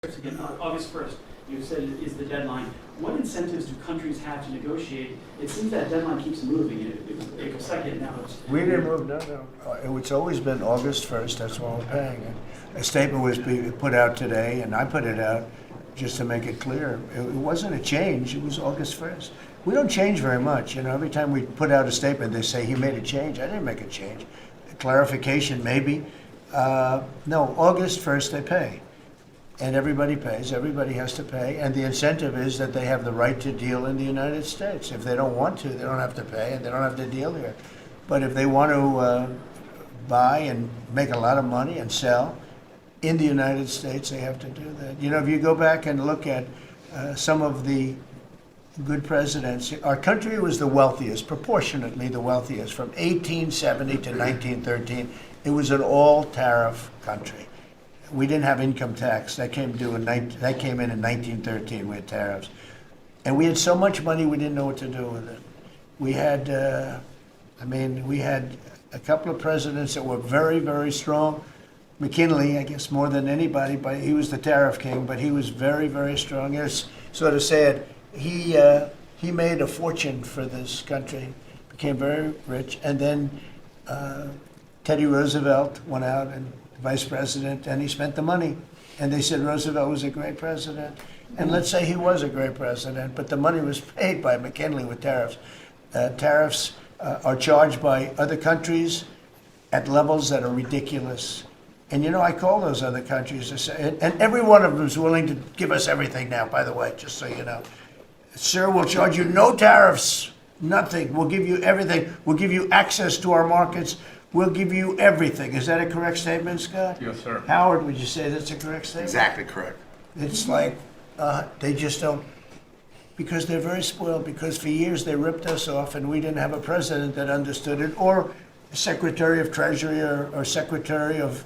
Again, August 1st, you said is the deadline. What incentives do countries have to negotiate? It seems that deadline keeps moving. It was second now. We didn't move, no. It's always been August 1st, that's when we're paying. A statement was put out today, and I put it out just to make it clear. It wasn't a change, it was August 1st. We don't change very much. You know, every time we put out a statement, they say he made a change. I didn't make a change. Clarification, maybe. No, August 1st they pay. And everybody pays, everybody has to pay, and the incentive is that they have the right to deal in the United States. If they don't want to, they don't have to pay, and they don't have to deal here. But if they want to buy and make a lot of money and sell in the United States, they have to do that. You know, if you go back and look at some of the good presidents, our country was the wealthiest, proportionately the wealthiest, from 1870 to 1913. It was an all-tariff country. We didn't have income tax. That came in in 1913. We had tariffs. And we had so much money we didn't know what to do with it. We had, we had a couple of presidents that were very, very strong. McKinley, I guess, more than anybody, but he was the tariff king, but he was very, very strong. It's sort of sad. He made a fortune for this country, became very rich, and then Teddy Roosevelt went out and vice president, and he spent the money. And they said Roosevelt was a great president. And let's say he was a great president, but the money was paid by McKinley with tariffs. Tariffs are charged by other countries at levels that are ridiculous. And you know, I call those other countries, to say, and every one of them is willing to give us everything now, by the way, just so you know. Sir, we'll charge you no tariffs, nothing. We'll give you everything. We'll give you access to our markets. We'll give you everything. Is that a correct statement, Scott? Yes, sir. Howard, would you say that's a correct statement? Exactly correct. It's like they just don't, because they're very spoiled, because for years they ripped us off and we didn't have a president that understood it, or Secretary of Treasury or Secretary of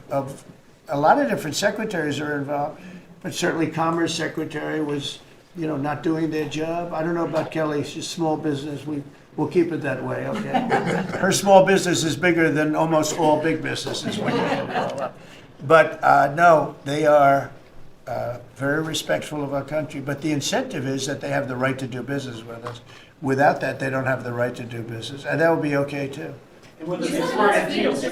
a lot of different secretaries are involved, but certainly Commerce Secretary was, you know, not doing their job. I don't know about Kelly, she's small business. We'll keep it that way, okay? Her small business is bigger than almost all big businesses when you add it all up. But no, they are very respectful of our country. But the incentive is that they have the right to do business with us. Without that, they don't have the right to do business. And that would be okay, too. And whether they swear at deals.